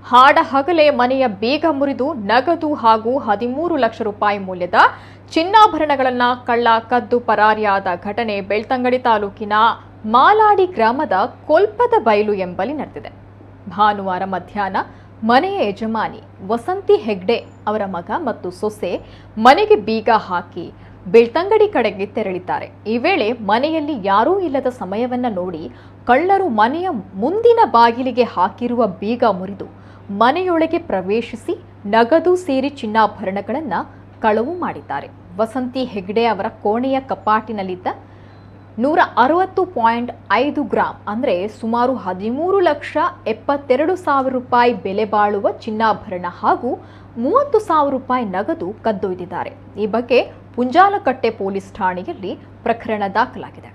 ಹಾಡ ಹಗಲೇ ಮನೆಯ ಬೀಗ ಮುರಿದು ನಗದು ಹಾಗೂ 13 ಲಕ್ಷ ರೂಪಾಯಿ ಮೌಲ್ಯದ ಚಿನ್ನಾಭರಣಗಳನ್ನು ಕಳ್ಳ ಕದ್ದು ಪರಾರಿಯಾದ ಘಟನೆ ಬೆಳ್ತಂಗಡಿ ತಾಲೂಕಿನ ಮಾಲಾಡಿ ಗ್ರಾಮದ ಕೊಲ್ಪದ ಬೈಲು ಎಂಬಲ್ಲಿ ನಡೆದಿದೆ. ಭಾನುವಾರ ಮಧ್ಯಾಹ್ನ ಮನೆಯ ಯಜಮಾನಿ ವಸಂತಿ ಹೆಗ್ಡೆ ಅವರ ಮಗ ಮತ್ತು ಸೊಸೆ ಮನೆಗೆ ಬೀಗ ಹಾಕಿ ಬೆಳ್ತಂಗಡಿ ಕಡೆಗೆ ತೆರಳಿದ್ದಾರೆ. ಈ ವೇಳೆ ಮನೆಯಲ್ಲಿ ಯಾರೂ ಇಲ್ಲದ ಸಮಯವನ್ನ ನೋಡಿ ಕಳ್ಳರು ಮನೆಯ ಮುಂದಿನ ಬಾಗಿಲಿಗೆ ಹಾಕಿರುವ ಬೀಗ ಮುರಿದು ಮನೆಯೊಳಗೆ ಪ್ರವೇಶಿಸಿ ನಗದು ಸೇರಿ ಚಿನ್ನಾಭರಣಗಳನ್ನು ಕಳವು ಮಾಡಿದ್ದಾರೆ. ವಸಂತಿ ಹೆಗ್ಡೆ ಅವರ ಕೋಣೆಯ ಕಪಾಟಿನಲ್ಲಿದ್ದ 160.5 ಗ್ರಾಂ ಅಂದರೆ ಸುಮಾರು 13,72,000 ರೂಪಾಯಿ ಬೆಲೆ ಬಾಳುವ ಚಿನ್ನಾಭರಣ ಹಾಗೂ 30,000 ರೂಪಾಯಿ ನಗದು ಕದ್ದೊಯ್ದಿದ್ದಾರೆ. ಈ ಬಗ್ಗೆ ಪುಂಜಾಲಕಟ್ಟೆ ಪೊಲೀಸ್ ಠಾಣೆಯಲ್ಲಿ ಪ್ರಕರಣ ದಾಖಲಾಗಿದೆ.